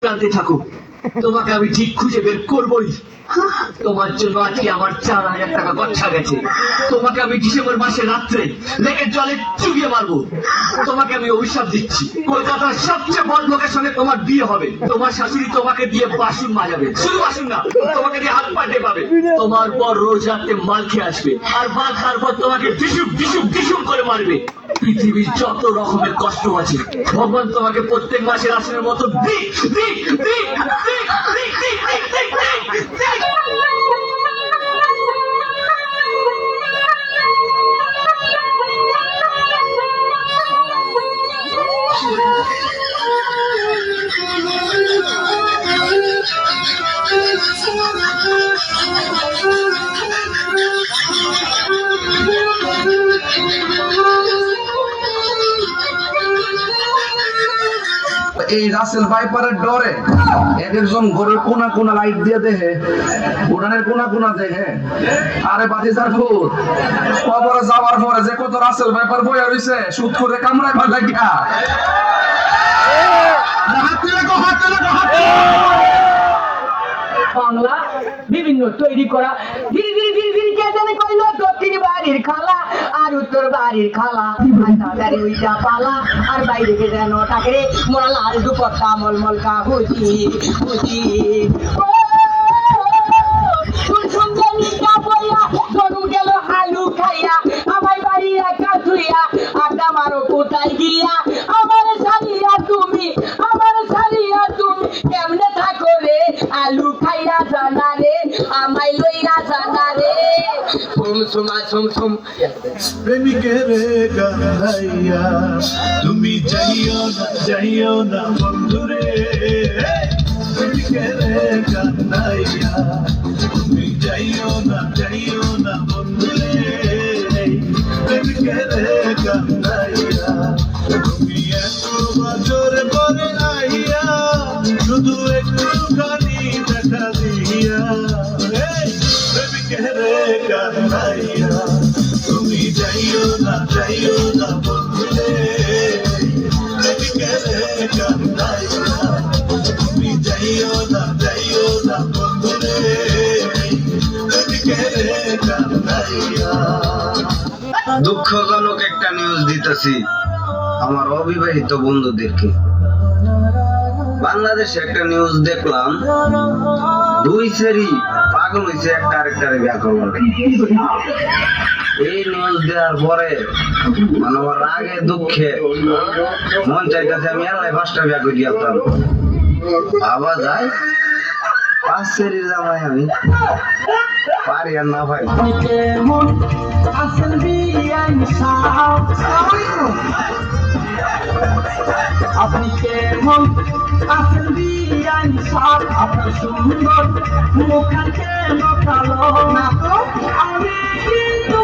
প্রান্তে থাকো, তোমাকে আমি ঠিক খুঁজে বের করবই। তোমার জন্য আজকে আমার 4,000 টাকা খরচা গেছে। তোমাকে আমি ডিসেম্বর মাসে রাত্রে লেকের জলে চুবিয়ে মারবো। তোমাকে আমি অভিশাপ দিচ্ছি, কলকাতার সবচেয়ে বড় লোকের সঙ্গে তোমার বিয়ে হবে। তোমার শাশুড়ি তোমাকে দিয়ে বাসন মাজাবে, শুধু বাসন না, তোমাকে দিয়ে হাত পা টেপাবে। তোমার পর রোজ রাতে মাল খেয়ে আসবে, আর মাল খাওয়ার পর তোমাকে ডিসুম ডিসুম ডিসুম করে মারবে। পৃথিবীর যত রকমের কষ্ট আছে, ভগবান তোমাকে প্রত্যেক মাসে রাশনের মতো দিক দিক দিক দিক দিক দিক দিক দিক দিক দিক। এই রাসেল ভাইপারের ডরে এক একজন ঘরের কোনা কোনা লাইট দিয়ে দেখে, উঠানের কোনা কোনা দেখে। আরে বাতিজার ভূত, কবরে যাওয়ার পরে যে কত রাসেল ভাইপার বইয়া রইছে সুদ করে কামড়ায় ভালো গিয়া। বাংলা বিভিন্ন তৈরি করা ধীরে ধীরে ধীরে ধীরে কে জানে কইলো দক্ষিণ বাড়ির খালা আর উত্তর বাড়ির খালা, আর ওইটা পালা আর বাইরে কে যেন টাকে মোরা লাল দুপট্টা মলমল কাহুজি হুজি। আলু খাইয়া আমার বাড়ি একা ধুইয়া আড্ডা মারো কোথায় গিয়া, আমার ছাড়িয়া তুমি কেমনে থাকো রে, আলু খাইয়া জানা রে আমায় লইয়া জানা রে। প্রেমিকের গাইয়া তুমি যাইও না বন্ধুরে, প্রেমিকের গাইয়া তুমি যাইও না বন্ধুরে, প্রেমিকের গাইয়া তুমি এত বছর পরে আইয়া শুধু একটুখানি দেখা দিয়া, প্রেমিকের গাইয়া তুমি যাইও না বন্ধুরে, প্রেমিকের গাইয়া তুমি যাইও না বন্ধুরে, প্রেমিকের গাইয়া। দুঃখজনক একটা নিউজ দিতেছি আমার অবিবাহিত বন্ধুদেরকে। বাংলাদেশে একটা নিউজ দেখলাম, দুই সেরি পাগল হয়েছে একটা আরেকটারে বিয়া করবার। এই নিউজ দেওয়ার পরে মানে আমার রাগে দুঃখে মন চাইতেছে আমি এলাই 5টা বিয়া করে দিতাম। ভাবা যায় 5 সেরির জামাই আমি পারি আর না ভাই। আপনি কেমন আছেন বিয়ান সাহেব, আপনার সুন্দর মুখ কেন কালো না তো আমি কিন্তু